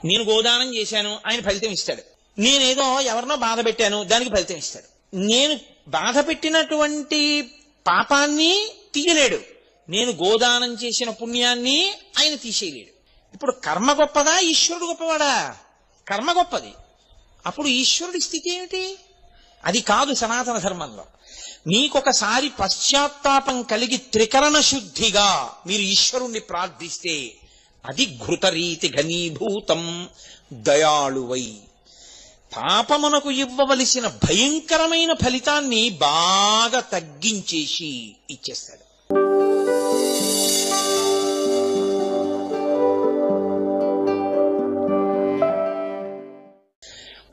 నేను గోదానం చేశాను, ఆయన ఫలితం ఇస్తాడు. నేనేదో ఎవరినో బాధ పెట్టాను, దానికి ఫలితం ఇస్తాడు. నేను బాధ పెట్టినటువంటి పాపాన్ని తీయలేడు, నేను గోదానం చేసిన పుణ్యాన్ని ఆయన తీసేయలేడు. ఇప్పుడు కర్మ గొప్పదా, ఈశ్వరుడు గొప్పవాడా? కర్మ గొప్పది. అప్పుడు ఈశ్వరుడి స్థితి ఏమిటి? అది కాదు సనాతన ధర్మంలో. మీకొకసారి పశ్చాత్తాపం కలిగి త్రికరణ శుద్ధిగా మీరు ఈశ్వరుణ్ణి ప్రార్థిస్తే అది ఘృతరీతి ఘనీభూతం దయాళువై పాపమునకు ఇవ్వవలసిన భయంకరమైన ఫలితాన్ని బాగా తగ్గించేసి ఇచ్చేస్తాడు.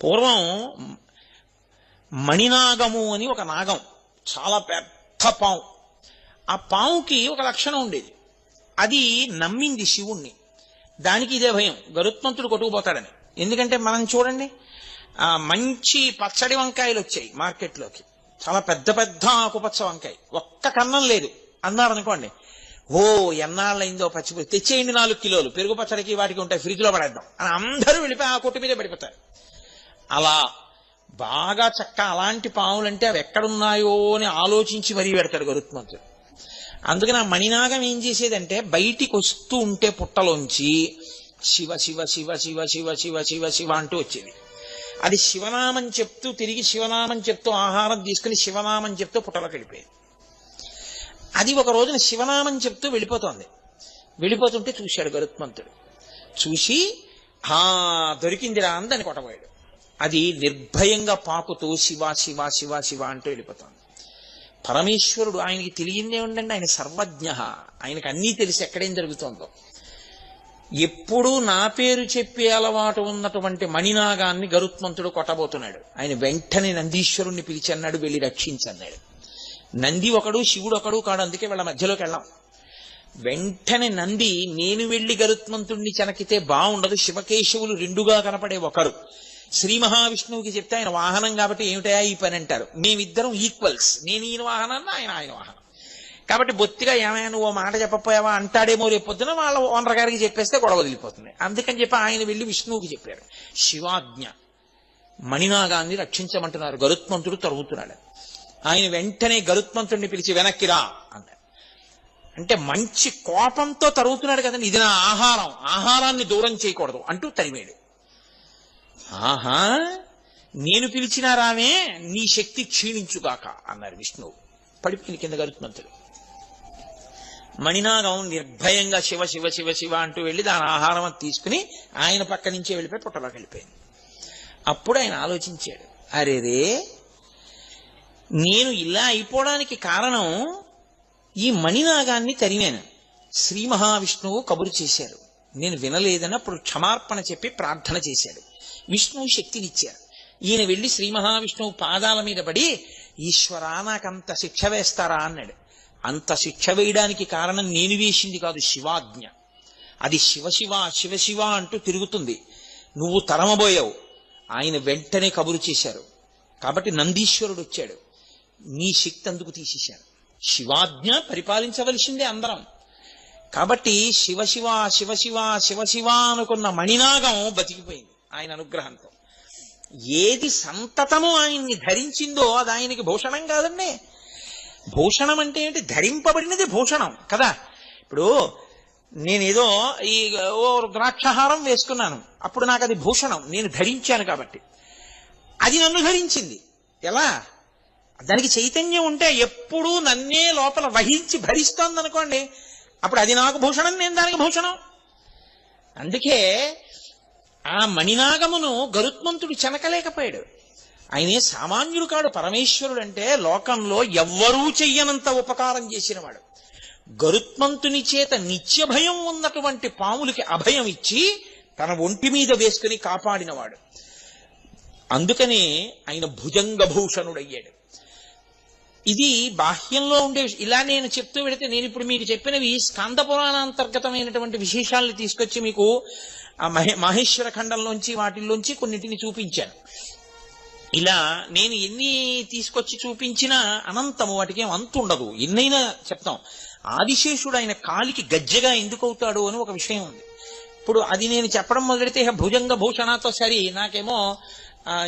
పూర్వం మణినాగము అని ఒక నాగం, చాలా పెద్ద పాము. ఆ పాముకి ఒక లక్షణం ఉండేది, అది నమ్మింది శివుణ్ణి. దానికి ఇదే భయం, గరుత్మంతుడు కొట్టుకుపోతాడని. ఎందుకంటే మనం చూడండి, మంచి పచ్చడి వంకాయలు వచ్చాయి మార్కెట్లోకి, చాలా పెద్ద పెద్ద ఆకుపచ్చ వంకాయ, ఒక్క కన్నం లేదు అన్నారు అనుకోండి, ఓ ఎన్నాళ్ళైందో పచ్చిపురి తెచ్చేయండి 4 కిలోలు, పెరుగు పచ్చడికి వాటికి ఉంటాయి, ఫ్రిడ్జ్ లో పడేద్దాం అని అందరూ వెళ్ళిపోయి ఆ కొట్టు మీదే పడిపోతారు. అలా బాగా చక్క అలాంటి పాములంటే అవి ఎక్కడున్నాయో అని ఆలోచించి మరీ పెడతాడు గరుత్మంతుడు. అందుకని ఆ మణినాగం ఏం చేసేదంటే బయటికి వస్తూ ఉంటే పుట్టలోంచి శివ శివ శివ శివ శివ శివ శివ శివ అంటూ వచ్చేది. అది శివనామం చెప్తూ తిరిగి శివనామం చెప్తూ ఆహారం తీసుకుని శివనామం చెప్తూ పుట్టలోకి వెళ్ళిపోయేది. అది ఒక రోజున శివనామం చెప్తూ వెళ్ళిపోతోంది. వెళ్ళిపోతుంటే చూశాడు గరుత్మంతుడు. చూసి దొరికిందిరా అని దాన్ని కొట్టబోయాడు. అది నిర్భయంగా పాకుతూ శివ శివ శివ శివ అంటూ వెళ్ళిపోతాను. పరమేశ్వరుడు, ఆయనకి తెలియందే ఉండండి, ఆయన సర్వజ్ఞ, ఆయనకు అన్నీ తెలిసి ఎక్కడేం జరుగుతోందో. ఎప్పుడూ నా పేరు చెప్పే అలవాటు ఉన్నటువంటి మణినాగాన్ని గరుత్మంతుడు కొట్టబోతున్నాడు. ఆయన వెంటనే నందీశ్వరుణ్ణి పిలిచి అన్నాడు, వెళ్ళి రక్షించన్నాడు. నంది ఒకడు శివుడు ఒకడు కాడు, అందుకే వాళ్ళ మధ్యలోకి వెళ్ళాం. వెంటనే నంది, నేను వెళ్ళి గరుత్మంతుణ్ణి చెనకితే బాగుండదు, శివకేశవులు రెండుగా కనపడే ఒకరు, శ్రీ మహావిష్ణువుకి చెప్తే ఆయన వాహనం కాబట్టి ఏమిటయా ఈ పని అంటారు, మేమిద్దరం ఈక్వల్స్, నేను ఈయన వాహనాన్ని ఆయన ఆయన వాహనం కాబట్టి బొత్తిగా ఏమైనా నువ్వు మాట చెప్పపోయావా అంటాడేమో రేపు పొద్దున వాళ్ళ ఓనర్ గారికి చెప్పేస్తే గొడవ వదిలిపోతుంది. అందుకని చెప్పి ఆయన వెళ్ళి విష్ణువుకి చెప్పాడు. శివాజ్ఞ, మణినాగాన్ని రక్షించమంటున్నారు, గరుత్మంతుడు తరుగుతున్నాడు. ఆయన వెంటనే గరుత్మంతుడిని పిలిచి వెనక్కిరా అన్నాడు. అంటే మంచి కోపంతో తరుగుతున్నాడు కదండి, ఇది నా ఆహారం, ఆహారాన్ని దూరం చేయకూడదు అంటూ తరిమేడు. ఆహా, నేను పిలిచినా రామే, నీ శక్తి క్షీణించుగాక అన్నారు విష్ణువు. పడిపోయిన కింద గరుత్మంతుడు. మణినాగం నిర్భయంగా శివ శివ శివ శివ అంటూ వెళ్ళి దాని ఆహారం తీసుకుని ఆయన పక్క నుంచే వెళ్ళిపోయి పుట్టలోకి వెళ్ళిపోయింది. అప్పుడు ఆయన ఆలోచించాడు, అరేరే, నేను ఇలా అయిపోవడానికి కారణం ఈ మణినాగాన్ని తరిమాను. శ్రీ మహావిష్ణువు కబురు చేశారు, నేను వినలేదని అప్పుడు క్షమార్పణ చెప్పి ప్రార్థన చేశాడు. విష్ణువు శక్తినిచ్చారు. ఈయన వెళ్ళి శ్రీ మహావిష్ణువు పాదాల మీద పడి, ఈశ్వరా నాకంత శిక్ష వేస్తారా అన్నాడు. అంత శిక్ష వేయడానికి కారణం నేను వేసింది కాదు, శివాజ్ఞ. అది శివశివ శివశివ అంటూ తిరుగుతుంది, నువ్వు తరమబోయావు. ఆయన వెంటనే కబురు చేశారు కాబట్టి నందీశ్వరుడు వచ్చాడు, నీ శక్తి అందుకు తీసేశాను. శివాజ్ఞ పరిపాలించవలసిందే అందరం. కాబట్టి శివశివ శివశివ శివశివ అనుకున్న మణినాగం బతికిపోయింది ఆయన అనుగ్రహంతో. ఏది సంతతము ఆయన్ని ధరించిందో అది ఆయనకి భూషణం కాదండి. భూషణం అంటే ఏంటి? ధరింపబడినది భూషణం కదా. ఇప్పుడు నేనేదో ఈ ద్రాక్షహారం వేసుకున్నాను, అప్పుడు నాకు అది భూషణం, నేను ధరించాను కాబట్టి. అది నన్ను ధరించింది. ఎలా? దానికి చైతన్యం ఉంటే ఎప్పుడూ నన్నే లోపల వహించి భరిస్తోంది అనుకోండి, అప్పుడు అది నాకు భూషణం, నేను దానికి భూషణం. అందుకే ఆ మణినాగమును గరుత్మంతుడు చెనకలేకపోయాడు. ఆయనే సామాన్యుడు కాడు. పరమేశ్వరుడు అంటే లోకంలో ఎవ్వరూ చెయ్యనంత ఉపకారం చేసినవాడు. గరుత్మంతుని చేత నిత్య భయం ఉన్నటువంటి పాములకి అభయం ఇచ్చి తన ఒంటి మీద వేసుకుని కాపాడినవాడు. అందుకనే ఆయన భుజంగభూషణుడయ్యాడు. ఇది బాహ్యంలో ఉండే. ఇలా నేను చెప్తూ పెడితే, నేను ఇప్పుడు మీకు చెప్పినవి స్కంద పురాణాంతర్గతమైనటువంటి విశేషాలను తీసుకొచ్చి మీకు ఆ మహేశ్వర ఖండంలోంచి వాటిల్లోంచి కొన్నిటిని చూపించాను. ఇలా నేను ఎన్ని తీసుకొచ్చి చూపించినా అనంతము, వాటికి ఏం అంతుండదు, ఎన్నైనా చెప్తాం. ఆదిశేషుడు ఆయన కాలికి గజ్జెగా ఎందుకు అవుతాడు అని ఒక విషయం ఉంది. ఇప్పుడు అది నేను చెప్పడం మొదలెడితే భుజంగ భూషణతో సరి నాకేమో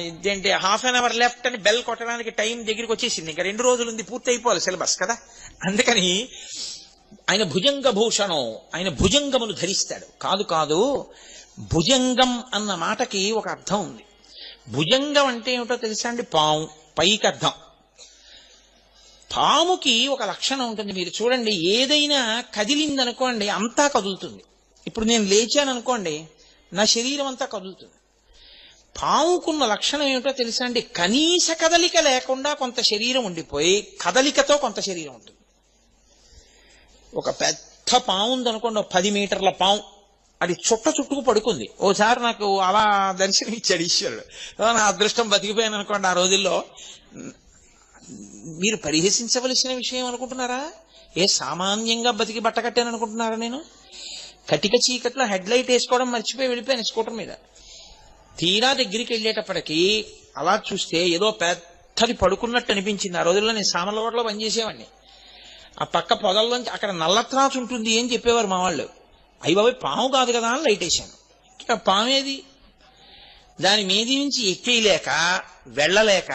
ఇదేంటి హాఫ్ అన్ అవర్ లెఫ్ట్ అని బెల్ కొట్టడానికి టైం దగ్గరికి వచ్చేసింది, ఇంకా 2 రోజులు ఉంది, పూర్తి అయిపోవాలి సిలబస్ కదా. అందుకని ఆయన భుజంగ భూషణం, ఆయన భుజంగములు ధరిస్తాడు. కాదు కాదు, భుజంగం అన్న మాటకి ఒక అర్థం ఉంది. భుజంగం అంటే ఏమిటో తెలుసా అండి? పాము, పైకి అర్థం. పాముకి ఒక లక్షణం ఉంటుంది, మీరు చూడండి, ఏదైనా కదిలిందనుకోండి అంతా కదులుతుంది. ఇప్పుడు నేను లేచాను అనుకోండి, నా శరీరం అంతా కదులుతుంది. పాముకున్న లక్షణం ఏమిటో తెలుసా అండి? కనీస కదలిక లేకుండా కొంత శరీరం ఉండిపోయి కదలికతో కొంత శరీరం ఉంటుంది. ఒక పెద్ద పాము ఉందనుకోండి, 10 మీటర్ల పాము, అది చుట్టుకు పడుకుంది. ఓసారి నాకు అలా దర్శనం ఇచ్చాడు ఈశ్వరుడు. నా అదృష్టం బతికిపోయాను అనుకోండి ఆ రోజుల్లో. మీరు పరిహసించవలసిన విషయం అనుకుంటున్నారా? ఏ సామాన్యంగా బతికి బట్ట కట్టాను అనుకుంటున్నారా? నేను కటిక చీకట్లో హెడ్ లైట్ వేసుకోవడం మర్చిపోయి వెళ్ళిపోయాను స్కూటర్ మీద. తీరా దగ్గరికి వెళ్ళేటప్పటికి అలా చూస్తే ఏదో పెద్దది పడుకున్నట్టు అనిపించింది. ఆ రోజుల్లో నేను సామర్లకోటలో పనిచేసేవాడిని. ఆ పక్క పొదల్లోంచి అక్కడ నల్లత్రాసు ఉంటుంది అని చెప్పేవారు మా వాళ్ళు. అయ్యి బాబాయ్ పాము కాదు కదా అని లైట్ వేసాను. పామేది? దాని మీది నుంచి ఎక్కేయలేక వెళ్ళలేక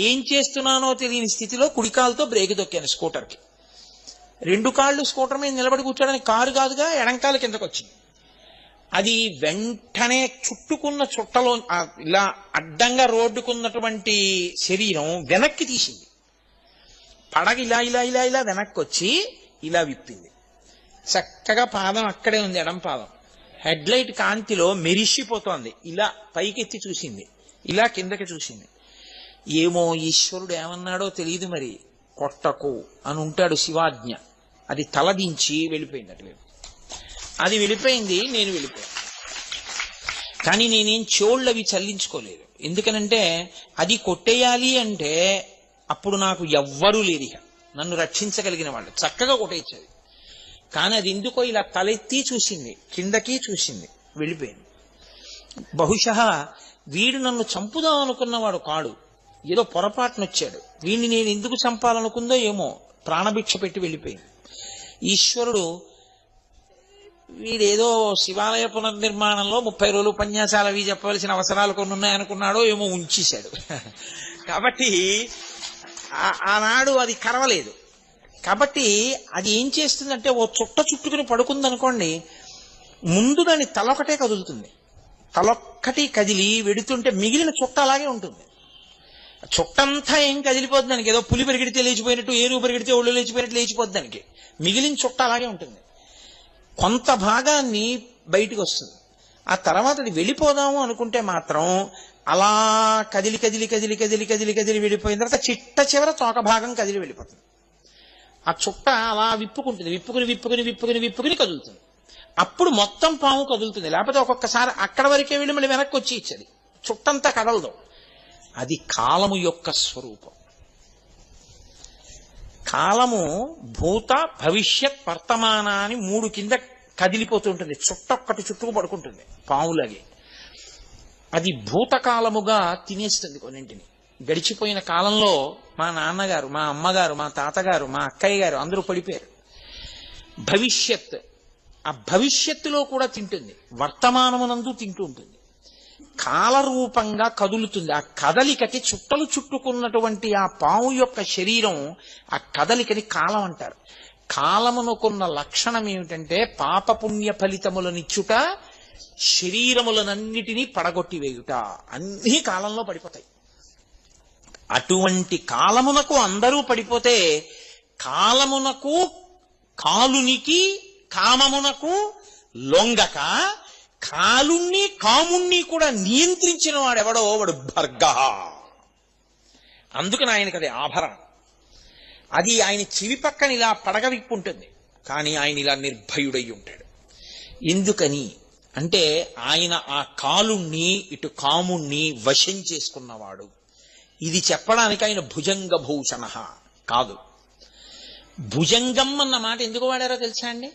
ఏం చేస్తున్నానో తెలియని స్థితిలో కుడికాలతో బ్రేక్ తొక్కాను స్కూటర్కి. 2 కాళ్ళు స్కూటర్ మీద నిలబడి కూర్చోడానికి, కారు కాదుగా, ఎడంకాల కిందకు వచ్చింది. అది వెంటనే చుట్టుకున్న చుట్టలో ఇలా అడ్డంగా రోడ్డుకున్నటువంటి శరీరం వెనక్కి తీసింది. పడగ ఇలా ఇలా ఇలా ఇలా వెనక్కి వచ్చి ఇలా విప్పింది. చక్కగా పాదం అక్కడే ఉంది, ఎడం పాదం. హెడ్ లైట్ కాంతిలో మెరిసిపోతోంది. ఇలా పైకెత్తి చూసింది, ఇలా కిందకి చూసింది. ఏమో ఈశ్వరుడు ఏమన్నాడో తెలియదు మరి, కొట్టకు అని ఉంటాడు శివాజ్ఞ. అది తలదించి వెళ్ళిపోయింది అటు. అది వెళ్ళిపోయింది, నేను వెళ్ళిపోయాను. కానీ నేనేం చెవుళ్ళవి చల్లించుకోలేదు. ఎందుకనంటే అది కొట్టేయాలి అంటే అప్పుడు నాకు ఎవ్వరూ లేరు, నన్ను రక్షించగలిగిన వాళ్ళు. చక్కగా కొట్టేయించేది. కానీ అది ఎందుకో ఇలా తలెత్తి చూసింది, కిందకి చూసింది, వెళ్ళిపోయింది. బహుశా వీడు నన్ను చంపుదాం అనుకున్నవాడు కాడు, ఏదో పొరపాటునొచ్చాడు. వీడిని నేను ఎందుకు చంపాలనుకుందో ఏమో, ప్రాణభిక్ష పెట్టి వెళ్ళిపోయింది. ఈశ్వరుడు వీడేదో శివాలయ పునర్నిర్మాణంలో 30 రోజులు ఉపన్యాసాలు అవి చెప్పవలసిన అవసరాలు కొన్ని ఉన్నాయనుకున్నాడో ఏమో, ఉంచేశాడు. కాబట్టి ఆనాడు అది కరవలేదు. కాబట్టి అది ఏం చేస్తుందంటే, ఓ చుట్టుకుని పడుకుందనుకోండి, ముందు దాని తలొకటే కదులుతుంది. తలొక్కటి కదిలి వెడుతుంటే మిగిలిన చుట్ట అలాగే ఉంటుంది. చుట్టంతా ఏం కదిలిపోతుంది దానికి, ఏదో పులి పరిగెడితే లేచిపోయినట్టు, ఏనుగు పరిగెడితే ఒళ్ళు లేచిపోయినట్టు లేచిపోద్ది దానికి. మిగిలిన చుట్ట అలాగే ఉంటుంది. కొంత భాగాన్ని బయటికి వస్తుంది. ఆ తర్వాత అది వెళ్ళిపోదాము అనుకుంటే మాత్రం అలా కదిలి కదిలి కదిలి కదిలి కదిలి కదిలి వెళ్ళిపోయిన తర్వాత చిట్ట చివర తోక భాగం కదిలి వెళ్ళిపోతుంది. ఆ చుట్ట అలా విప్పుకుంటుంది, విప్పుకుని విప్పుకుని విప్పుకుని విప్పుకుని కదులుతుంది. అప్పుడు మొత్తం పాము కదులుతుంది. లేకపోతే ఒక్కొక్కసారి అక్కడ వరకే వెళ్ళి మళ్ళీ వెనక్కి వచ్చి ఇచ్చేది, చుట్టంతా కదలదు. అది కాలము యొక్క స్వరూపం. కాలము భూత భవిష్యత్ వర్తమాన అని 3 కింద కదిలిపోతుంటుంది. చుట్టొక్కటి చుట్టుకు పడుకుంటుంది పాములాగే. అది భూతకాలముగా తినేస్తుంది కొన్నింటిని. గడిచిపోయిన కాలంలో మా నాన్నగారు, మా అమ్మగారు, మా తాతగారు, మా అక్కయ్య గారు అందరూ పడిపోయారు. భవిష్యత్, ఆ భవిష్యత్తులో కూడా తింటుంది, వర్తమానమునందు తింటూ ఉంటుంది. కాలరూపంగా కదులుతుంది. ఆ కదలికకి చుట్టలు చుట్టుకున్నటువంటి ఆ పాము యొక్క శరీరం, ఆ కదలికని కాలం అంటారు. కాలమునకున్న లక్షణం ఏమిటంటే పాపపుణ్య ఫలితములనిచ్చుట, శరీరములనన్నిటినీ పడగొట్టివేయుట. అన్నీ కాలంలో పడిపోతాయి. అటువంటి కాలమునకు అందరూ పడిపోతే, కాలమునకు కాలునికి కామమునకు లొంగక కాలుణ్ణి కాముణ్ణి కూడా నియంత్రించిన వాడెవడో వాడు భర్గ. అందుకని ఆయనకు అది ఆభరణం. అది ఆయన చెవి పక్కన ఇలా పడగ విప్పుంటుంది, కానీ ఆయన ఇలా నిర్భయుడై ఉంటాడు. ఎందుకని అంటే ఆయన ఆ కాలుణ్ణి ఇటు కాముణ్ణి వశం చేసుకున్నవాడు. ఇది చెప్పడానికి ఆయన భుజంగ భూషణ కాదు. భుజంగం అన్న మాట ఎందుకు వాడారో తెలుసా అండి?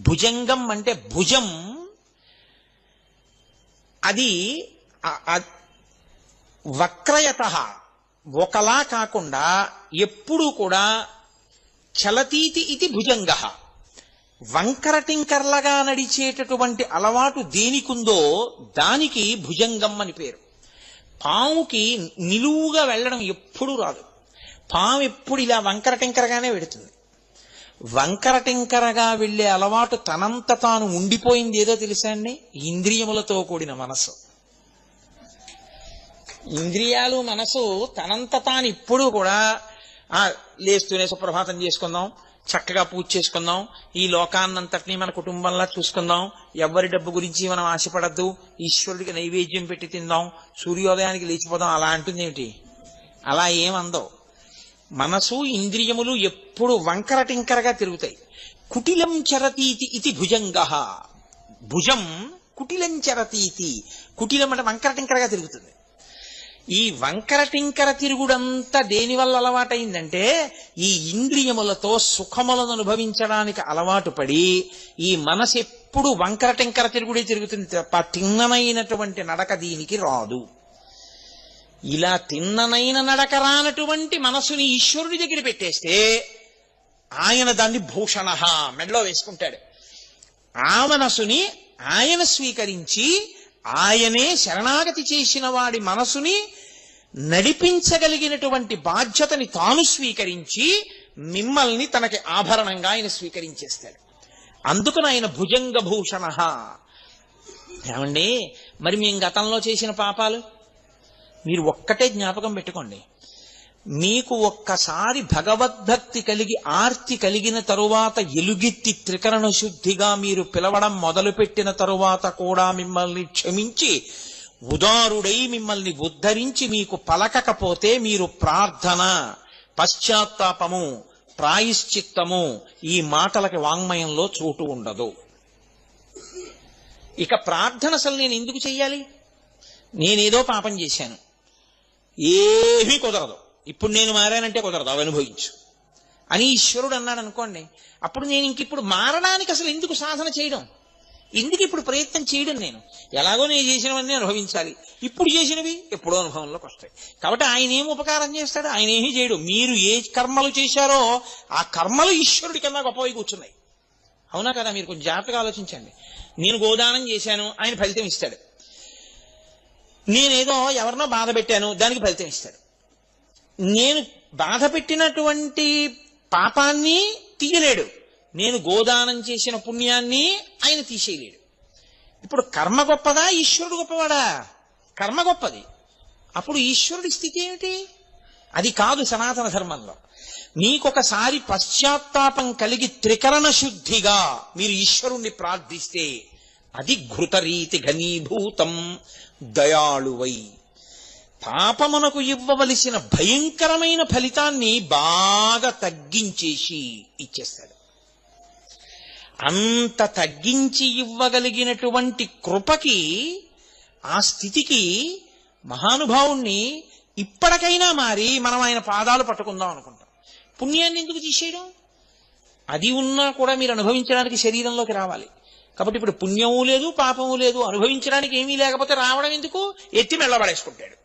భుజంగం అంటే భుజం, అది వక్రయత, ఒకలా కాకుండా ఎప్పుడూ కూడా చలతీతి ఇది భుజంగ. వంకర టింకర్లగా నడిచేటటువంటి అలవాటు దేనికుందో దానికి భుజంగం అని పేరు. పాముకి నిలువుగా వెళ్ళడం ఎప్పుడూ రాదు. పాము ఎప్పుడు ఇలా వంకర టింకరగానే వెడుతుంది. వంకర టింకరగా వెళ్లే అలవాటు తనంత తాను ఉండిపోయింది ఏదో తెలుసా అండి? ఇంద్రియములతో కూడిన మనసు. ఇంద్రియాలు మనసు తనంత తాను ఇప్పుడు కూడా లేస్తూనే సుప్రభాతం చేసుకుందాం, చక్కగా పూజ చేసుకుందాం, ఈ లోకాన్నంతటినీ మన కుటుంబంలా చూసుకుందాం, ఎవరి డబ్బు గురించి మనం ఆశపడద్దు, ఈశ్వరుడికి నైవేద్యం పెట్టి తిందాం, సూర్యోదయానికి లేచిపోదాం అలా అంటుందేమిటి? అలా ఏమందో. మనసు ఇంద్రియములు ఎప్పుడు వంకర టింకరగా తిరుగుతాయి. కుటిలం చరతీతి ఇది భుజంగ. భుజం కుటిలం చరతీతి. కుటిలం అంటే వంకర టింకరగా తిరుగుతుంది. ఈ వంకర టింకర తిరుగుడంతా దేనివల్ల అలవాటైందంటే ఈ ఇంద్రియములతో సుఖములను అనుభవించడానికి అలవాటు పడి ఈ మనసు ఎప్పుడు వంకర టింకర తిరుగుడే తిరుగుతుంది తప్ప తిన్ననైనటువంటి నడక దీనికి రాదు. ఇలా తిన్ననైన నడక రానటువంటి మనసుని ఈశ్వరుడి దగ్గర పెట్టేస్తే ఆయన దాన్ని భూషణ మెడలో వేసుకుంటాడు. ఆ మనసుని ఆయన స్వీకరించి ఆయనే శరణాగతి చేసిన వాడి మనసుని నడిపించగలిగినటువంటి బాధ్యతని తాను స్వీకరించి మిమ్మల్ని తనకి ఆభరణంగా ఆయన స్వీకరించేస్తాడు. అందుకని ఆయన భుజంగ భూషణ. ఏమండి, మరి మేము గతంలో చేసిన పాపాలు మీరు ఒక్కటే జ్ఞాపకం పెట్టుకోండి. మీకు ఒక్కసారి భగవద్భక్తి కలిగి ఆర్తి కలిగిన తరువాత ఎలుగెత్తి త్రికరణ శుద్ధిగా మీరు పిలవడం మొదలుపెట్టిన తరువాత కూడా మిమ్మల్ని క్షమించి ఉదారుడై మిమ్మల్ని ఉద్ధరించి మీకు పలకకపోతే మీరు ప్రార్థన, పశ్చాత్తాపము, ప్రాయశ్చిత్తము ఈ మాటలకి వాంగ్మయంలో చోటు ఉండదు. ఇక ప్రార్థన అసలు నేను ఎందుకు చెయ్యాలి? నేనేదో పాపం చేశాను, ఏమీ కుదరదు, ఇప్పుడు నేను మారానంటే కుదరదు, అవి అనుభవించు అని ఈశ్వరుడు అన్నాడు అనుకోండి. అప్పుడు నేను ఇంకిప్పుడు మారడానికి అసలు ఎందుకు సాధన చేయడం, ఎందుకు ఇప్పుడు ప్రయత్నం చేయడం? నేను ఎలాగో నేను చేసినవన్నీ అనుభవించాలి, ఇప్పుడు చేసినవి ఎప్పుడో అనుభవంలోకి వస్తాయి. కాబట్టి ఆయన ఏం ఉపకారం చేస్తాడు? ఆయన ఏమీ చేయడు. మీరు ఏ కర్మలు చేశారో ఆ కర్మలు ఈశ్వరుడి కన్నా గొప్పవి కూర్చున్నాయి. అవునా కదా? మీరు కొంచెం జాగ్రత్తగా ఆలోచించండి. నేను గోదానం చేశాను, ఆయన ఫలితం ఇస్తాడు. నేనేదో ఎవరినో బాధ పెట్టాను, దానికి ఫలితం ఇస్తాడు. నేను బాధ పెట్టినటువంటి పాపాన్ని తీయలేడు, నేను గోదానం చేసిన పుణ్యాన్ని ఆయన తీసేయలేడు. ఇప్పుడు కర్మ గొప్పదా, ఈశ్వరుడు గొప్పవాడా? కర్మ గొప్పది. అప్పుడు ఈశ్వరుడి స్థితి ఏమిటి? అది కాదు సనాతన ధర్మంలో. మీకొకసారి పశ్చాత్తాపం కలిగి త్రికరణ శుద్ధిగా మీరు ఈశ్వరుణ్ణి ప్రార్థిస్తే అది ఘృతరీతి ఘనీభూతం దయాళువై పాపమునకు ఇవ్వవలసిన భయంకరమైన ఫలితాన్ని బాగా తగ్గించేసి ఇచ్చేస్తాడు. అంత తగ్గించి ఇవ్వగలిగినటువంటి కృపకి, ఆ స్థితికి మహానుభావుణ్ణి ఇప్పటికైనా మారి మనం ఆయన పాదాలు పట్టుకుందాం అనుకుంటాం. పుణ్యాన్ని ఎందుకు తీసేయడం? అది ఉన్నా కూడా మీరు అనుభవించడానికి శరీరంలోకి రావాలి. కాబట్టి ఇప్పుడు పుణ్యము లేదు, పాపము లేదు, అనుభవించడానికి ఏమీ లేకపోతే రావడం ఎందుకు? ఎత్తి మెళ్ళబడేసుకుంటాడు.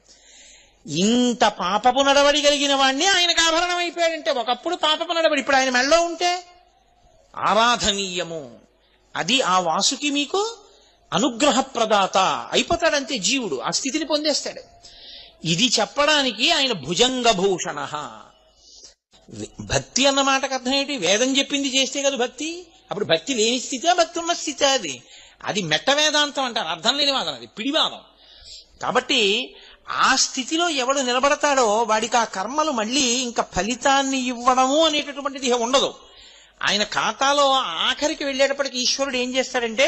ఇంత పాపపు నడవడి కలిగిన వాడిని ఆయనకు ఆభరణం అయిపోయాడంటే, ఒకప్పుడు పాపపు నడవడి ఇప్పుడు ఆయన మెళ్ళలో ఉంటే ఆరాధనీయము. అది ఆ వాసుకి మీకు అనుగ్రహ ప్రదాత అయిపోతాడంతే జీవుడు, ఆ స్థితిని పొందేస్తాడు. ఇది చెప్పడానికి ఆయన భుజంగభూషణ. భక్తి అన్న మాటకు అర్థం ఏంటి? వేదం చెప్పింది చేస్తే కదా భక్తి. అప్పుడు భక్తి లేని స్థితే, భక్తి ఉన్న స్థితే అది. అది మెట్ట వేదాంతం అంటారు, అర్థం లేని వాదం, అది పిడివాదం. కాబట్టి ఆ స్థితిలో ఎవడు నిలబడతాడో వాడికి ఆ కర్మలు మళ్ళీ ఇంకా ఫలితాన్ని ఇవ్వడము అనేటటువంటిది ఉండదు. ఆయన ఖాతాలో ఆఖరికి వెళ్ళేటప్పటికి ఈశ్వరుడు ఏం చేస్తాడంటే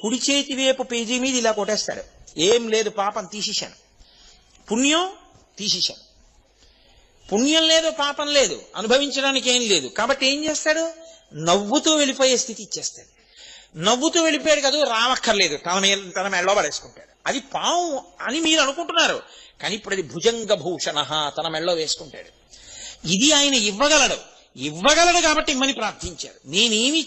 కుడి చేతి వైపు పేజీ మీద ఇలా కొట్టేస్తాడు. ఏం లేదు, పాపం తీసేశాను, పుణ్యం తీసేశాను. పుణ్యం లేదు, పాపం లేదు, అనుభవించడానికి ఏం లేదు. కాబట్టి ఏం చేస్తాడు? నవ్వుతూ వెళ్ళిపోయే స్థితి ఇచ్చేస్తాడు. నవ్వుతూ వెళ్ళిపోయాడు కదా, రావక్కర్లేదు, తన మెడలో పడేసుకుంటాడు. అది పాము అని మీరు అనుకుంటున్నారు, కానీ ఇప్పుడు అది భుజంగ భూషణ, తన మెడలో వేసుకుంటాడు. ఇది ఆయన ఇవ్వగలడు కాబట్టి ఇమ్మని ప్రార్థించారు. నేనేమీ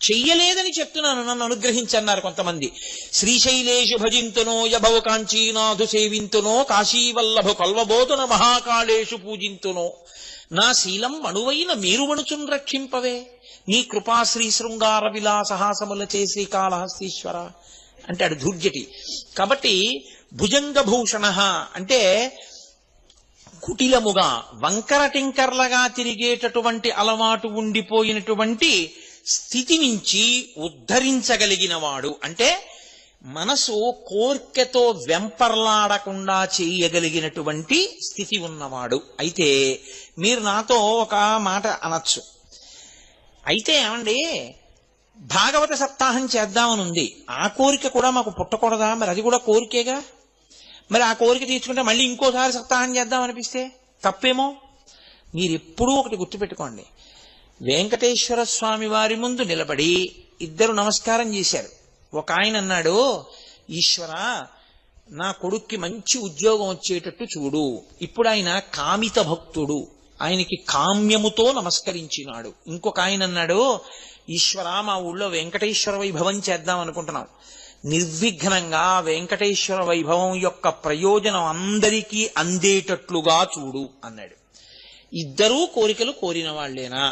చెయ్యలేదని చెప్తున్నాను, నన్ను అనుగ్రహించన్నారు కొంతమంది. శ్రీశైలేషు భజింతునో యభవ కాంచీనాథు సేవింతునో కాశీవల్లభు కల్వబోతున మహాకాళేషు పూజింతునో నా శీలం అణువైన మేరుమణుచున్ రక్షింపవే. నీ కృపాశ్రీ శృంగార విలాసహాసముల చేసి కాళహస్తీశ్వర అంటాడు ధూర్జటి. కాబట్టి భుజంగభూషణ అంటే కుటిలముగా వంకర టింకర్లగా తిరిగేటటువంటి అలవాటు ఉండిపోయినటువంటి స్థితి నుంచి ఉద్ధరించగలిగిన వాడు, అంటే మనసు కోర్కెతో వెంపర్లాడకుండా చేయగలిగినటువంటి స్థితి ఉన్నవాడు. అయితే మీరు నాతో ఒక మాట అనొచ్చు, అయితే ఏమండి భాగవత సప్తాహం చేద్దామని ఉంది, ఆ కోరిక కూడా మాకు పుట్టకూడదా? మరి అది కూడా కోరికేగా. మరి ఆ కోరిక తీర్చుకుంటే మళ్ళీ ఇంకోసారి సప్తాహం చేద్దాం అనిపిస్తే తప్పేమో. మీరు ఎప్పుడూ ఒకటి గుర్తుపెట్టుకోండి, వెంకటేశ్వర స్వామి వారి ముందు నిలబడి ఇద్దరు నమస్కారం చేశారు. ఒక ఆయన అన్నాడు, ఈశ్వర నా కొడుక్కి మంచి ఉద్యోగం వచ్చేటట్టు చూడు. ఇప్పుడు ఆయన కామిత భక్తుడు, ఆయనకి కామ్యముతో నమస్కరించినాడు. ఇంకొక ఆయన అన్నాడు, ఈశ్వర మా ఊళ్ళో వెంకటేశ్వర వైభవం చేద్దాం అనుకుంటున్నాం, నిర్విఘ్నంగా వెంకటేశ్వర వైభవం యొక్క ప్రయోజనం అందరికీ అందేటట్లుగా చూడు అన్నాడు. ఇద్దరూ కోరికలు కోరిన వాళ్లేనా?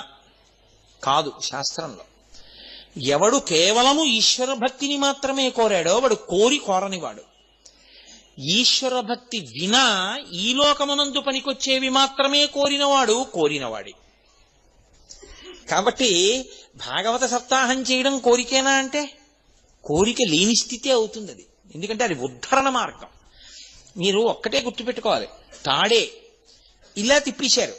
కాదు. శాస్త్రంలో ఎవడు కేవలము ఈశ్వర భక్తిని మాత్రమే కోరాడో వాడు కోరనివాడు. ఈశ్వర భక్తి వినా ఈ లోకమునందు పనికొచ్చేవి మాత్రమే కోరినవాడి. కాబట్టి భాగవత సప్తాహం చేయడం కోరికేనా అంటే కోరిక లేని స్థితి అవుతుంది అది. ఎందుకంటే అది ఉద్ధరణ మార్గం. మీరు ఒక్కటే గుర్తుపెట్టుకోవాలి, తాడే ఇలా తిప్పేశారు,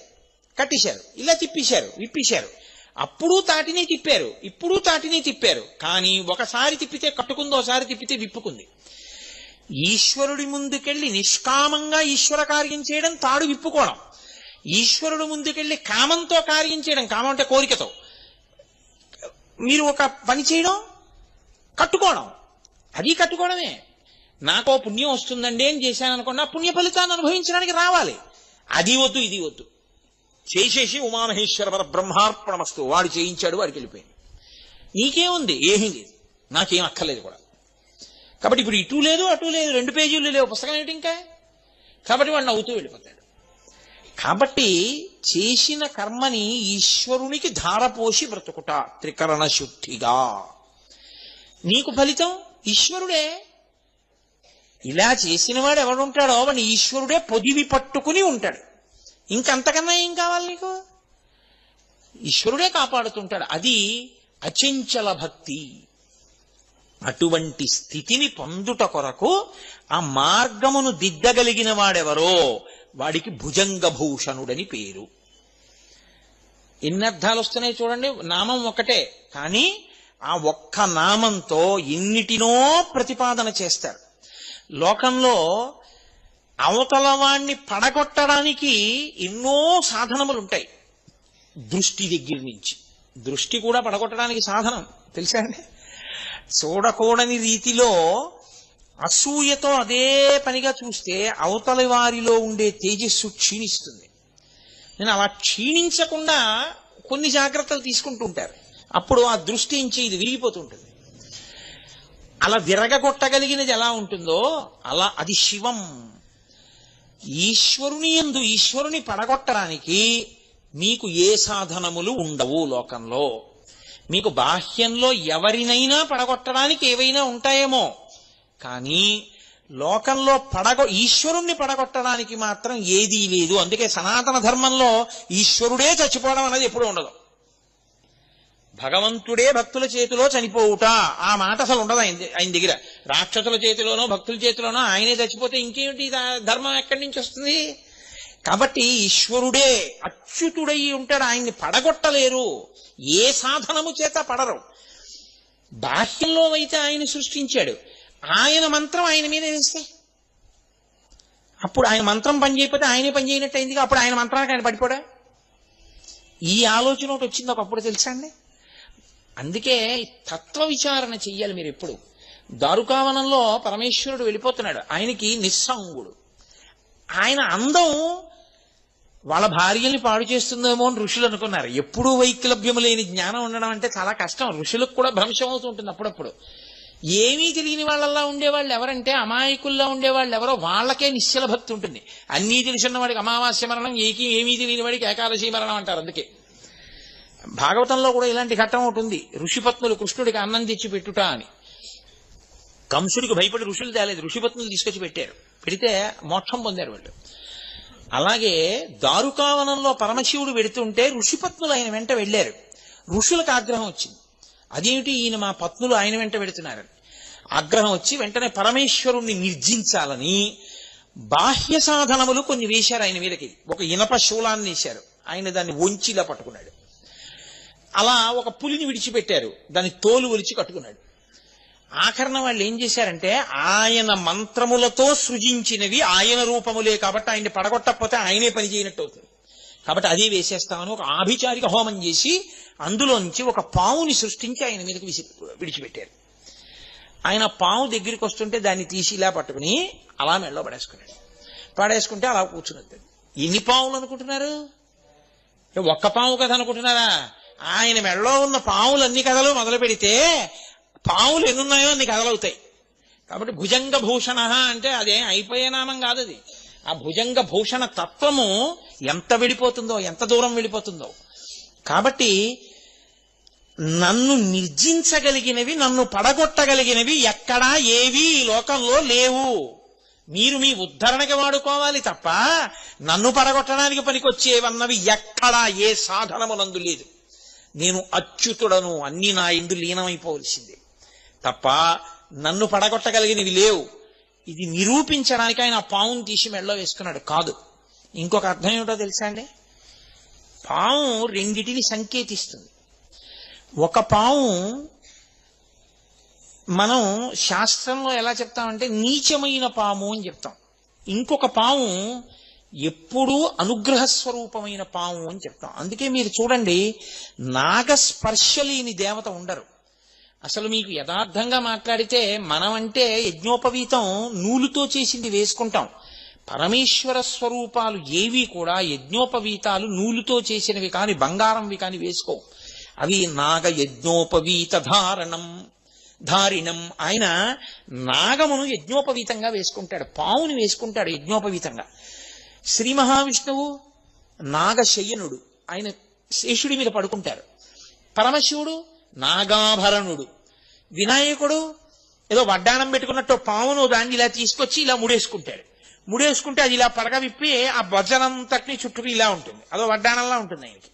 కట్టేశారు, ఇలా తిప్పేశారు, విప్పేశారు, అప్పుడు తాటిని తిప్పారు, ఇప్పుడు తాటిని తిప్పారు. కానీ ఒకసారి తిప్పితే కట్టుకుంది, ఒకసారి తిప్పితే విప్పుకుంది. ఈశ్వరుడి ముందుకెళ్ళి నిష్కామంగా ఈశ్వర కార్యం చేయడం తాడు విప్పుకోవడం, ఈశ్వరుడు ముందుకెళ్ళి కామంతో కార్యం చేయడం, కామం అంటే కోరికతో మీరు ఒక పని చేయడం, కట్టుకోవడం, అది కట్టుకోవడమే. నాకో పుణ్యం వస్తుందండి అని చేశాను అనుకోండి, ఆ పుణ్య ఫలితాన్ని అనుభవించడానికి రావాలి. అది వద్దు, ఇది వద్దు, చేసేసి ఉమామహేశ్వర పర బ్రహ్మార్పణమస్తు, వాడు చేయించాడు, వాడికి వెళ్ళిపోయింది. నీకేముంది? ఏమీ లేదు, నాకేం అక్కర్లేదు కూడా. కాబట్టి ఇప్పుడు ఇటు లేదు అటు లేదు, 2 పేజీలు లేవు, పుస్తకం ఏంటి ఇంకా. కాబట్టి వాడు నవ్వుతూ వెళ్ళిపోతాడు. కాబట్టి చేసిన కర్మని ఈశ్వరునికి ధారపోసి బ్రతుకుట త్రికరణ శుద్ధిగా. నీకు ఫలితం ఈశ్వరుడే. ఇలా చేసిన వాడు ఎవడుంటాడో వాడిని ఈశ్వరుడే పొదివి పట్టుకుని ఉంటాడు. ఇంకంతకన్నా ఏం కావాలి నీకు? ఈశ్వరుడే కాపాడుతుంటాడు. అది అచంచల భక్తి. అటువంటి స్థితిని పొందుట కొరకు ఆ మార్గమును దిద్దగలిగిన వాడెవరో వాడికి భుజంగభూషణుడని పేరు. ఎన్ని అర్థాలు వస్తున్నాయి చూడండి. నామం ఒకటే, కానీ ఆ ఒక్క నామంతో ఎన్నిటినో ప్రతిపాదన చేస్తారు. లోకంలో అవతల వాణ్ణి పడగొట్టడానికి ఎన్నో సాధనములు ఉంటాయి. దృష్టి దగ్గర నుంచి, దృష్టి కూడా పడగొట్టడానికి సాధనం తెలుసా అండి. చూడకూడని రీతిలో అసూయతో అదే పనిగా చూస్తే అవతలి వారిలో ఉండే తేజస్సు క్షీణిస్తుంది. నేను అలా క్షీణించకుండా కొన్ని జాగ్రత్తలు తీసుకుంటూ ఉంటారు. అప్పుడు ఆ దృష్టి నుంచి ఇది విరిగిపోతుంటుంది. అలా విరగగొట్టగలిగినది ఎలా ఉంటుందో అలా అది శివం. ఈశ్వరుని యందు ఈశ్వరుని పడగొట్టడానికి మీకు ఏ సాధనములు ఉండవు లోకంలో. మీకు బాహ్యంలో ఎవరినైనా పడగొట్టడానికి ఏవైనా ఉంటాయేమో, కానీ లోకంలో ఈశ్వరుణ్ణి పడగొట్టడానికి మాత్రం ఏదీ లేదు. అందుకే సనాతన ధర్మంలో ఈశ్వరుడే చచ్చిపోవడం అనేది ఎప్పుడూ ఉండదు. భగవంతుడే భక్తుల చేతిలో చనిపోవుట ఆ మాట అసలు ఉండదు ఆయన దగ్గర. రాక్షసుల చేతిలోనో భక్తుల చేతిలోనో ఆయనే చచ్చిపోతే ఇంకేమిటి ధర్మం ఎక్కడి నుంచి వస్తుంది? కాబట్టి ఈశ్వరుడే అచ్యుతుడై ఉంటాడు, ఆయన్ని పడగొట్టలేరు. ఏ సాధనము చేత పడరు. బాహ్యంలో అయితే ఆయన సృష్టించాడు, ఆయన మంత్రం ఆయన మీద వేస్తే అప్పుడు ఆయన మంత్రం పనిచేయకపోతే ఆయనే పని చేయనట్టు అయింది. అప్పుడు ఆయన మంత్రానికి ఆయన పడిపోడా? ఈ ఆలోచన ఒకటి వచ్చింది ఒకప్పుడు, తెలుసా అండి. అందుకే తత్వ విచారణ చెయ్యాలి మీరు ఎప్పుడు. దారుకావనంలో పరమేశ్వరుడు వెళ్ళిపోతున్నాడు, ఆయనకి నిస్సంగుడు. ఆయన అందం వాళ్ళ భార్యల్ని పాడు చేస్తుందేమో అని ఋషులు అనుకున్నారు. ఎప్పుడూ వైక్లభ్యము లేని జ్ఞానం ఉండడం అంటే చాలా కష్టం. ఋషులకు కూడా భ్రంశం అవుతూ ఉంటుంది అప్పుడప్పుడు. ఏమీ తెలియని వాళ్ళల్లా ఉండేవాళ్ళు ఎవరంటే, అమాయకుల్లా ఉండేవాళ్ళు ఎవరో వాళ్ళకే నిశ్చల భక్తి ఉంటుంది. అన్నీ తెలిసిన వాడికి అమావాస్య మరణం, ఏమీ తెలియని వాడికి ఏకాదశి మరణం అంటారు. అందుకే భాగవతంలో కూడా ఇలాంటి ఘట్టం ఒకటి ఉంది. ఋషిపత్నులు కృష్ణుడికి అన్నం తెచ్చి పెట్టుట అని. కంసుడికి భయపడి ఋషులు తేలేదు, ఋషిపత్నులు తీసుకొచ్చి పెట్టారు. పెడితే మోక్షం పొందారు వాళ్ళు. అలాగే దారుకావనంలో పరమశివుడు వెడుతుంటే ఋషిపత్నులు ఆయన వెంట వెళ్ళారు. ఋషులకు ఆగ్రహం వచ్చింది, అదేమిటి ఈయన మా పత్నులు ఆయన వెంట వెడుతున్నారని. ఆగ్రహం వచ్చి వెంటనే పరమేశ్వరుణ్ణి నిర్జించాలని బాహ్య సాధనములు కొన్ని వేశారు ఆయన మీదకి. ఒక ఇనప శూలాన్ని వేశారు, ఆయన దాన్ని వంచిలా పట్టుకున్నాడు. అలా ఒక పులిని విడిచిపెట్టారు, దాని తోలు ఒలిచి కట్టుకున్నాడు. ఆఖరణ వాళ్ళు ఏం చేశారంటే ఆయన మంత్రములతో సృజించినవి ఆయన రూపములే కాబట్టి ఆయన్ని పడగొట్టకపోతే ఆయనే పని చేయనట్టు అవుతుంది, కాబట్టి అదే వేసేస్తామని ఒక ఆభిచారిక హోమం చేసి అందులో నుంచి ఒక పావుని సృష్టించి ఆయన మీదకి విడిచిపెట్టారు. ఆయన పావు దగ్గరికి వస్తుంటే దాన్ని తీసి ఇలా పట్టుకుని అలా మెళ్ళో పడేసుకున్నాడు. పడేసుకుంటే అలా కూర్చున్నది. ఎన్ని పావులు అనుకుంటున్నారు? ఒక్క పావు కథ అనుకుంటున్నారా? ఆయన మెళ్ళో ఉన్న పావులన్నీ కథలు మొదలు పెడితే పావులు ఎన్నున్నాయో అన్ని కథలవుతాయి. కాబట్టి భుజంగ భూషణ అంటే అదే అయిపోయే నామం కాదు అది. ఆ భుజంగ భూషణ తత్వము ఎంత వెళ్ళిపోతుందో, ఎంత దూరం వెళ్ళిపోతుందో. కాబట్టి నన్ను నిర్జించగలిగినవి, నన్ను పడగొట్టగలిగినవి ఎక్కడా ఏవి ఈ లోకంలో లేవు. మీరు మీ ఉద్ధరణకి వాడుకోవాలి తప్ప నన్ను పడగొట్టడానికి పనికొచ్చేవన్నవి ఎక్కడా ఏ సాధనమునందు లేదు. నేను అచ్యుతుడను, అన్ని నా యందు లీనమైపోవలసిందే తప్ప నన్ను పడగొట్టగలిగినవి లేవు. ఇది నిరూపించడానికి ఆయన పావును తీసి మెళ్ళో వేసుకున్నాడు కాదు. ఇంకొక అర్థం ఏమిటో తెలుసా అండి? పాము రెండిటిని సంకేతిస్తుంది. ఒక పాము మనం శాస్త్రంలో ఎలా చెప్తామంటే నీచమైన పాము అని చెప్తాం. ఇంకొక పాము ఎప్పుడూ అనుగ్రహ స్వరూపమైన పాము అని చెప్తాం. అందుకే మీరు చూడండి, నాగస్పర్శ లేని దేవత ఉండరు. అసలు మీకు యథార్థంగా మాట్లాడితే మనం అంటే యజ్ఞోపవీతం నూలుతో చేసింది వేసుకుంటాం. పరమేశ్వర స్వరూపాలు ఏవి కూడా యజ్ఞోపవీతాలు నూలుతో చేసినవి కాని బంగారంవి కాని వేసుకోవు. అవి నాగ యజ్ఞోపవీత ధారిణం. ఆయన నాగమును యజ్ఞోపవీతంగా వేసుకుంటాడు, పావుని వేసుకుంటాడు యజ్ఞోపవీతంగా. శ్రీ మహావిష్ణువు నాగశయనుడు, ఆయన శేషుడి మీద పడుకుంటారు. పరమశివుడు నాగాభరణుడు. వినాయకుడు ఏదో వడ్డాణం పెట్టుకున్నట్టు పావును దాన్ని ఇలా తీసుకొచ్చి ఇలా ముడేసుకుంటాడు. ముడేసుకుంటే అది ఇలా పడగ విప్పి ఆ భజనంతటిని చుట్టూ ఇలా ఉంటుంది, అదో వడ్డాణంలా ఉంటుంది ఆయనకి.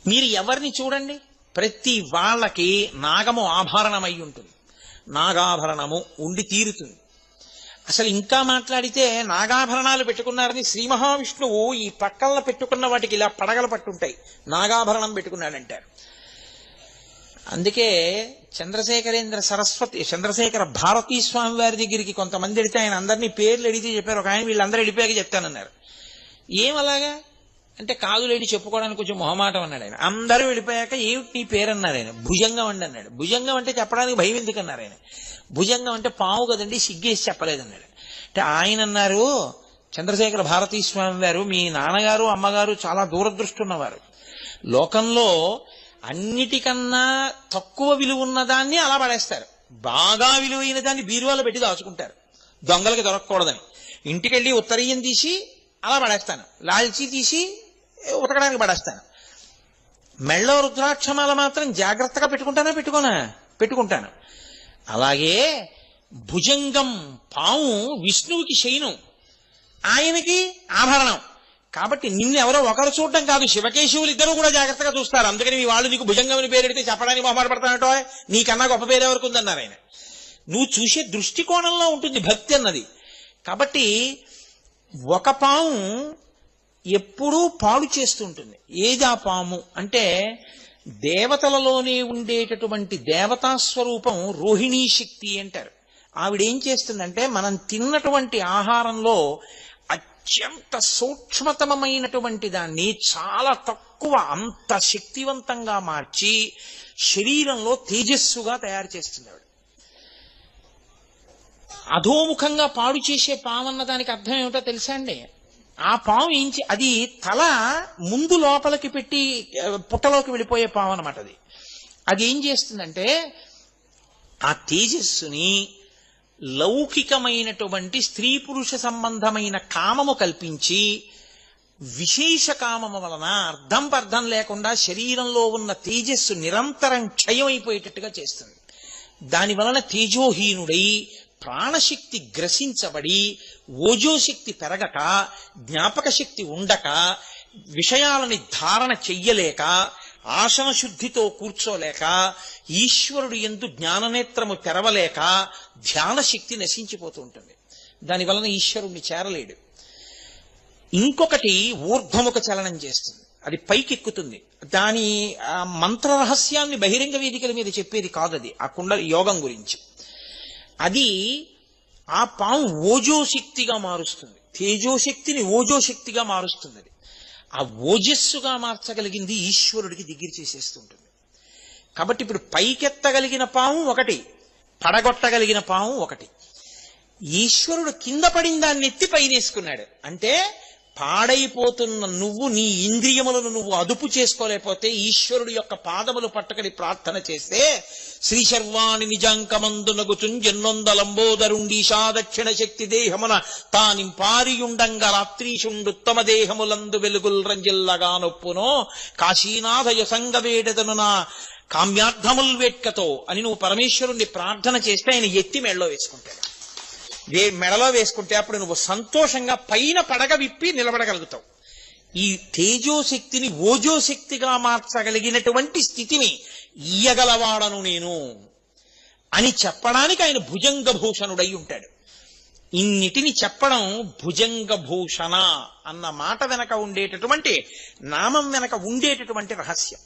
మీరు ఎవరిని చూడండి, ప్రతి వాళ్ళకి నాగము ఆభరణమై ఉంటుంది, నాగాభరణము ఉండి తీరుతుంది. అసలు ఇంకా మాట్లాడితే నాగాభరణాలు పెట్టుకున్నారని శ్రీ మహావిష్ణువు ఈ పక్కల్లో పెట్టుకున్న వాటికి ఇలా పడగలు పట్టుంటాయి, నాగాభరణం పెట్టుకున్నాడంటారు. అందుకే చంద్రశేఖర భారతీ స్వామి వారి దగ్గరికి కొంతమంది వెళితే ఆయన అందరినీ పేర్లు అడిగితే చెప్పారు. ఒక ఆయన వీళ్ళందరూ వెళ్ళిపోయాక చెప్తానన్నారు. ఏమలాగా అంటే కాదులేడి చెప్పుకోవడానికి కొంచెం మొహమాటం అన్నాడు ఆయన. అందరూ వెళ్ళిపోయాక ఏమిటి నీ పేరు అన్నారు ఆయన. భుజంగం అండి అన్నాడు. భుజంగం అంటే చెప్పడానికి భయం ఎందుకు అన్నారు ఆయన. భుజంగం అంటే పాము కదండి, సిగ్గేసి చెప్పలేదన్నాడు. అంటే ఆయన అన్నారు, చంద్రశేఖర భారతీ స్వామి వారు మీ నాన్నగారు అమ్మగారు చాలా దూరదృష్టి ఉన్నవారు. లోకంలో అన్నిటికన్నా తక్కువ విలువ ఉన్న దాన్ని అలా పడేస్తారు, బాగా విలువైన దాన్ని బీరువాలో పెట్టి దాచుకుంటారు దొంగలకి దొరకకూడదని. ఇంటికెళ్ళి ఉత్తరీయం తీసి అలా పడేస్తాను, లాల్చీ తీసి ఉతకడానికి పడేస్తాను. మెళ్ళో రుద్రాక్షమాల మాత్రం జాగ్రత్తగా పెట్టుకుంటాను. అలాగే భుజంగం పాము విష్ణువుకి శయనం, ఆయనకి ఆభరణం. కాబట్టి నిన్ను ఎవరో ఒకరు చూడటం కాదు, శివకేశవులు ఇద్దరు కూడా జాగ్రత్తగా చూస్తారు. అందుకని మీ వాళ్ళు నీకు భుజంగమని పేరు పెడితే చెప్పడానికి మొహమాట పడతానటో, నీకన్నా గొప్ప పేరు ఎవరికి ఉందన్నారు ఆయన. నువ్వు చూసే దృష్టికోణంలో ఉంటుంది భక్తి అన్నది. కాబట్టి ఒక పాము ఎప్పుడూ పాడు చేస్తుంటుంది. ఏది ఆ పాము అంటే దేవతలలోనే ఉండేటటువంటి దేవతా స్వరూపం రోహిణీ శక్తి అంటారు. ఆవిడేం చేస్తుందంటే మనం తిన్నటువంటి ఆహారంలో అత్యంత సూక్ష్మతమైనటువంటి దాన్ని చాలా తక్కువ అంత శక్తివంతంగా మార్చి శరీరంలో తేజస్సుగా తయారు చేస్తుంది ఆవిడ. అధోముఖంగా పాడు చేసే పాము అన్న దానికి అర్థం ఏమిటో తెలుసా అండి? ఆ పాము అది తల ముందు లోపలికి పెట్టి పుట్టలోకి వెళ్ళిపోయే పాము అనమాట. అది ఏం చేస్తుందంటే ఆ తేజస్సుని లౌకికమైనటువంటి స్త్రీ పురుష సంబంధమైన కామము కల్పించి విశేష కామము వలన అర్థం పర్థం లేకుండా శరీరంలో ఉన్న తేజస్సు నిరంతరం క్షయమైపోయేటట్టుగా చేస్తుంది. దాని వలన తేజోహీనుడై ప్రాణశక్తి గ్రసించబడి ఓజోశక్తి పెరగక, జ్ఞాపక శక్తి ఉండక, విషయాలని ధారణ చెయ్యలేక, ఆసన శుద్ధితో కూర్చోలేక, ఈశ్వరుడు యందు జ్ఞాననేత్రము తెరవలేక ధ్యాన శక్తి నశించిపోతూ ఉంటుంది. దాని వలన ఈశ్వరుణ్ణి చేరలేడు. ఇంకొకటి ఊర్ధ్వముఖ చలనం చేస్తుంది, అది పైకెక్కుతుంది. దాని మంత్ర రహస్యాన్ని బహిరంగ వేదికల మీద చెప్పేది కాదది, ఆ కుండలి యోగం గురించి. అది ఆ పాము ఓజోశక్తిగా మారుస్తుంది, తేజోశక్తిని ఓజోశక్తిగా మారుస్తుంది. అది ఆ ఓజస్సుగా మార్చగలిగింది ఈశ్వరుడికి దగ్గర చేసేస్తుంటుంది. కాబట్టి ఇప్పుడు పైకెత్తగలిగిన పాము ఒకటి, పడగొట్టగలిగిన పాము ఒకటి. ఈశ్వరుడు కింద పడిన దాన్ని ఎత్తి పైనేసుకున్నాడు. అంటే పాడైపోతున్న నువ్వు నీ ఇంద్రియములను నువ్వు అదుపు చేసుకోలేకపోతే ఈశ్వరుడు యొక్క పాదములు పట్టుకని ప్రార్థన చేస్తే శ్రీ శర్వాణి నిజాంకమందునగుచుంజెన్నొందలంబోదరుండీశా దక్షిణ శక్తి దేహమున తానింపారియుండంగ రాత్రీషుండుత్తమ దేహములందు వెలుగుల్ రంజిల్లగా నొప్పునో కాశీనాథయ సంగవేడదను నా కామ్యార్థముల్ వేట్కతో అని నువ్వు పరమేశ్వరుణ్ణి ప్రార్థన చేస్తే ఆయన ఎత్తి మెడలో వేసుకుంటాడు. మెడలో వేసుకుంటే అప్పుడు నువ్వు సంతోషంగా పైన పడగ విప్పి నిలబడగలుగుతావు. ఈ తేజోశక్తిని ఓజోశక్తిగా మార్చగలిగినటువంటి స్థితిని ఇయ్యగలవాడను నేను అని చెప్పడానికి ఆయన భుజంగభూషణుడై ఉంటాడు. ఇన్నిటిని చెప్పడం భుజంగభూషణ అన్న మాట వెనక ఉండేటటువంటి, నామం వెనక ఉండేటటువంటి రహస్యం.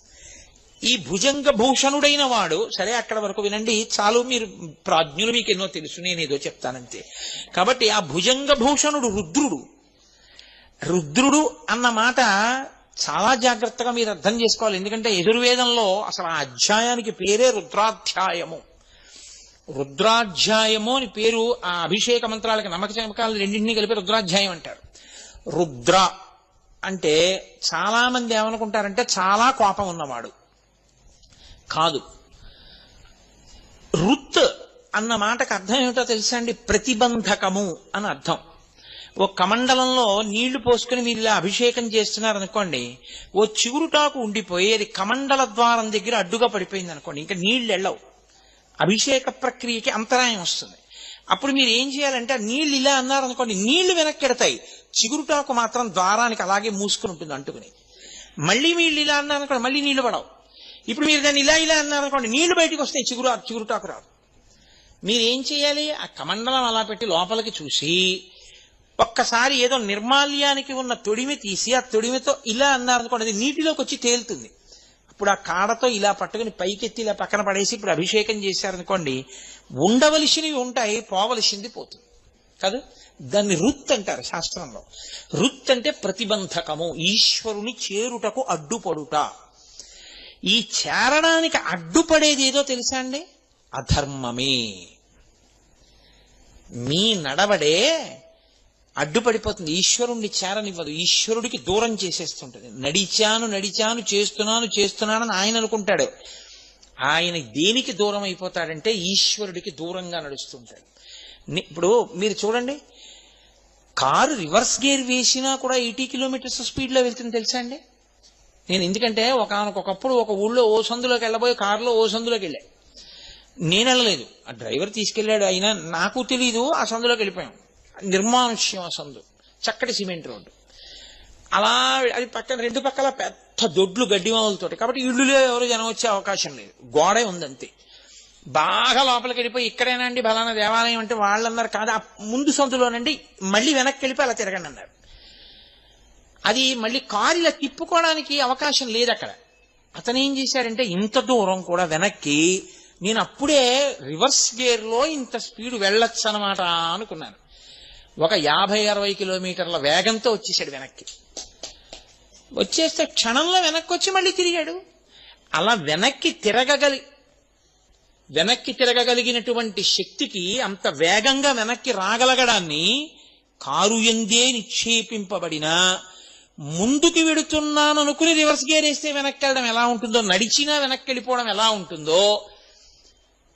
ఈ భుజంగభూషణుడైన వాడు, సరే అక్కడ వరకు వినండి చాలు, మీరు ప్రాజ్ఞులు, మీకు ఎన్నో తెలుసు, నేనేదో చెప్తానంతే. కాబట్టి ఆ భుజంగభూషణుడు రుద్రుడు. రుద్రుడు అన్న మాట చాలా జాగ్రత్తగా మీరు అర్థం చేసుకోవాలి. ఎందుకంటే యజుర్వేదంలో అసలు ఆ అధ్యాయానికి పేరే రుద్రాధ్యాయము. రుద్రాధ్యాయము అని పేరు. ఆ అభిషేక మంత్రాలకి నమ్మక చమకాలు రెండింటినీ కలిపి రుద్రాధ్యాయం అంటారు. రుద్ర అంటే చాలా మంది ఏమనుకుంటారంటే చాలా కోపం ఉన్నవాడు. కాదు. రుత్ అన్న మాటకు అర్థం ఏమిటో తెలుసా అండి? ప్రతిబంధకము అని అర్థం. ఓ కమండలంలో నీళ్లు పోసుకుని మీరు ఇలా అభిషేకం చేస్తున్నారనుకోండి, ఓ చిగురుటాకు ఉండిపోయి అది కమండల ద్వారం దగ్గర అడ్డుగా పడిపోయింది అనుకోండి, ఇంకా నీళ్లు వెళ్ళవు, అభిషేక ప్రక్రియకి అంతరాయం వస్తుంది. అప్పుడు మీరు ఏం చేయాలంటే ఆ నీళ్లు ఇలా అన్నారనుకోండి, నీళ్లు వెనక్కెడతాయి, చిగురుటాకు మాత్రం ద్వారానికి అలాగే మూసుకుని ఉంటుంది అంటుకుని. మళ్ళీ వీళ్ళు ఇలా అన్నారనుకోండి, మళ్ళీ నీళ్లు పడవు. ఇప్పుడు మీరు దాన్ని ఇలా ఇలా అన్నారనుకోండి, నీళ్లు బయటకు వస్తాయి, చిగురుటాకు రాదు. మీరేం చేయాలి? ఆ కమండలం అలా పెట్టి లోపలికి చూసి ఒక్కసారి ఏదో నిర్మాల్యానికి ఉన్న తొడిమి తీసి ఆ తొడిమితో ఇలా అన్నారనుకోండి, అది నీటిలోకి వచ్చి తేలుతుంది. అప్పుడు ఆ కాడతో ఇలా పట్టుకుని పైకెత్తి ఇలా పక్కన పడేసి ఇప్పుడు అభిషేకం చేశారనుకోండి, ఉండవలసినవి ఉంటాయి, పోవలసింది పోతుంది కాదు. దాన్ని రుత్ అంటారు శాస్త్రంలో. రుత్ అంటే ప్రతిబంధకము, ఈశ్వరుని చేరుటకు అడ్డుపడుట. ఈ చేరడానికి అడ్డుపడేది ఏదో తెలుసా అండి? అధర్మమే. మీ నడవడే అడ్డుపడిపోతుంది, ఈశ్వరుణ్ణి చేరనివ్వదు, ఈశ్వరుడికి దూరం చేసేస్తుంటది. నడిచాను చేస్తున్నానని ఆయన అనుకుంటాడు. ఆయన దేనికి దూరం అయిపోతాడంటే ఈశ్వరుడికి దూరంగా నడుస్తుంటాడు. ఇప్పుడు మీరు చూడండి, కారు రివర్స్ గేర్ వేసినా కూడా 80 కిలోమీటర్స్ స్పీడ్లో వెళ్తుంది తెలుసా అండి? నేను ఎందుకంటే ఒకప్పుడు ఒక ఊళ్ళో ఓ సందులోకి వెళ్ళబోయి కారులో ఓ సందులోకి వెళ్ళా. నేను వెళ్ళలేదు, ఆ డ్రైవర్ తీసుకెళ్లాడు. అయినా నాకు తెలీదు, ఆ సందులోకి వెళ్ళిపోయాం. నిర్మానుష్యం ఆ సందు, చక్కటి సిమెంట్ రోడ్డు. అలా అది పక్కన రెండు పక్కల పెద్ద దొడ్లు గడ్డిమావులతోటి, కాబట్టి ఇళ్ళులో ఎవరు జనం వచ్చే అవకాశం లేదు, గోడే ఉందంతే. బాగా లోపలికి వెళ్ళిపోయి ఇక్కడేనా అండి బలానా దేవాలయం అంటే వాళ్ళు అన్నారు కాదు, ఆ ముందు సందులోనండి, మళ్ళీ వెనక్కి వెళ్ళిపోయి అలా తిరగండి అన్నారు. అది మళ్ళీ కారు ఇలా తిప్పుకోవడానికి అవకాశం లేదు అక్కడ. అతను ఏం చేశాడంటే ఇంత దూరం కూడా వెనక్కి, నేను అప్పుడే రివర్స్ గేర్లో ఇంత స్పీడ్ వెళ్ళొచ్చు అనమాట అనుకున్నాను. ఒక 50-60 కిలోమీటర్ల వేగంతో వచ్చేసాడు వెనక్కి. వచ్చేస్తే క్షణంలో వెనక్కి వచ్చి మళ్ళీ తిరిగాడు. అలా వెనక్కి తిరగగలిగినటువంటి శక్తికి, అంత వేగంగా వెనక్కి రాగలగడాన్ని కారు యందే నిక్షేపింపబడిన, ముందుకు వెడుతున్నాను అనుకుని రివర్స్ గేర్ వేస్తే వెనక్కి వెళ్ళడం ఎలా ఉంటుందో, నడిచినా వెనక్కి వెళ్ళిపోవడం ఎలా ఉంటుందో,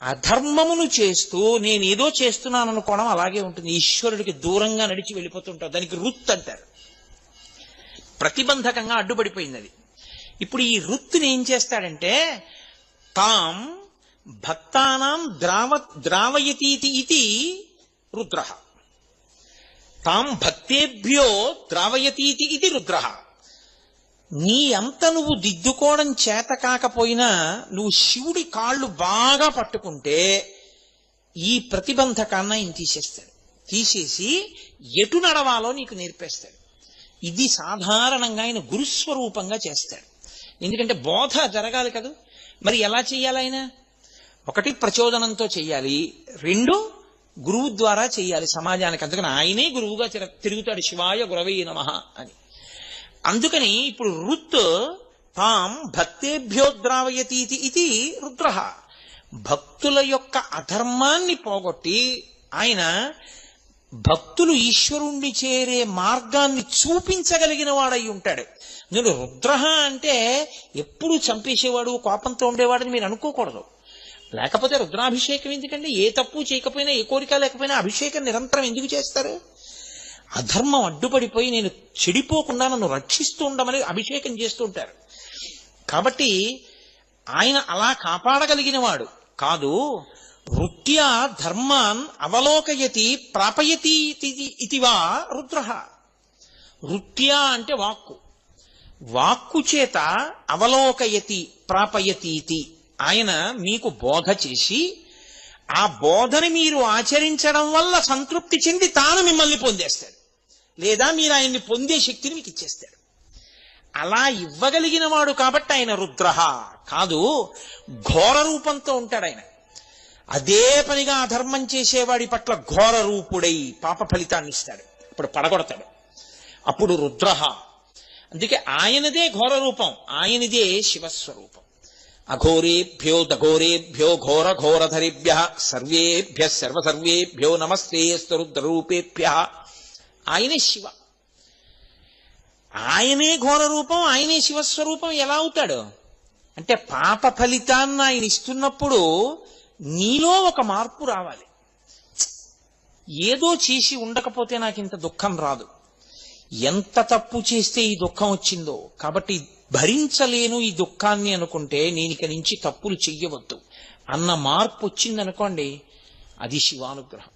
అధర్మమును చేస్తూ నేనేదో చేస్తున్నాను అనుకోవడం అలాగే ఉంటుంది. ఈశ్వరుడికి దూరంగా నడిచి వెళ్ళిపోతుంటావు, దానికి రుత్ అంటారు. ప్రతిబంధకంగా అడ్డుపడిపోయింది అది. ఇప్పుడు ఈ రుత్తుని ఏం చేస్తాడంటే తాం భక్తానాం ద్రావయతీతి ఇది రుద్ర, తాం భక్తేభ్యో ద్రావయతీతి ఇది రుద్ర. నీ అంత నువ్వు దిద్దుకోవడం చేత కాకపోయినా నువ్వు శివుడి కాళ్ళు బాగా పట్టుకుంటే ఈ ప్రతిబంధకాన్ని ఆయన తీసేస్తాడు. తీసేసి ఎటు నడవాలో నీకు నేర్పేస్తాడు. ఇది సాధారణంగా ఆయన గురుస్వరూపంగా చేస్తాడు. ఎందుకంటే బోధ జరగాలి కదా. మరి ఎలా చెయ్యాలి ఆయన? ఒకటి ప్రచోదనంతో చెయ్యాలి, రెండు గురువు ద్వారా చెయ్యాలి సమాజానికి. అందుకని ఆయనే గురువుగా తిరుగుతాడు, శివాయ గురవే నమః అని. అందుకని ఇప్పుడు రుత్ తాం భక్తేభ్యో ద్రావయతీతి ఇది రుద్ర. భక్తుల యొక్క అధర్మాన్ని పోగొట్టి ఆయన భక్తులు ఈశ్వరుణ్ణి చేరే మార్గాన్ని చూపించగలిగిన వాడై ఉంటాడు. నేను రుద్ర అంటే ఎప్పుడు చంపేసేవాడు, కోపంతో ఉండేవాడని మీరు అనుకోకూడదు. లేకపోతే రుద్రాభిషేకం ఎందుకంటే ఏ తప్పు చేయకపోయినా ఏ కోరిక లేకపోయినా అభిషేకం నిరంతరం ఎందుకు చేస్తారు? అధర్మం అడ్డుపడిపోయి నేను చెడిపోకుండా నన్ను రక్షిస్తూ ఉండమని అభిషేకం చేస్తూ ఉంటారు. కాబట్టి ఆయన అలా కాపాడగలిగిన వాడు కాదు. వృత్యా ధర్మాన్ అవలోకయతి ప్రాపయతి ఇతివా రుద్ర. వృత్యా అంటే వాక్కు, వాక్కు చేత అవలోకయతి ప్రాపయతీతి. ఆయన మీకు బోధ చేసి ఆ బోధని మీరు ఆచరించడం వల్ల సంతృప్తి చెంది తాను మిమ్మల్ని పొందేస్తాడు, లేదా మీరు ఆయన్ని పొందే శక్తిని మీకు ఇచ్చేస్తాడు. అలా ఇవ్వగలిగిన వాడు కాబట్టి ఆయన రుద్ర కాదు. ఘోర రూపంతో ఉంటాడు ఆయన. అదే పనిగా అధర్మం చేసేవాడి పట్ల ఘోర రూపుడై పాప ఫలితాన్ని ఇస్తాడు, అప్పుడు పడగొడతాడు, అప్పుడు రుద్ర. అందుకే ఆయనదే ఘోర రూపం, ఆయనదే శివస్వరూపం. అఘోరేభ్యో దఘోరేభ్యో ఘోర ఘోరధరిభ్య సర్వేభ్య సర్వసర్వేభ్యో నమస్తేస్తు రుద్రరూపేభ్య. ఆయనే శివ, ఆయనే ఘోర రూపం, ఆయనే శివస్వరూపం. ఎలా అవుతాడు అంటే పాప ఫలితాన్ని ఆయన ఇస్తున్నప్పుడు నీలో ఒక మార్పు రావాలి. ఏదో చేసి ఉండకపోతే నాకు ఇంత దుఃఖం రాదు, ఎంత తప్పు చేస్తే ఈ దుఃఖం వచ్చిందో కాబట్టి భరించలేను ఈ దుఃఖాన్ని అనుకుంటే నేను ఇక నుంచి తప్పులు చెయ్యవద్దు అన్న మార్పు వచ్చిందనుకోండి, అది శివానుగ్రహం.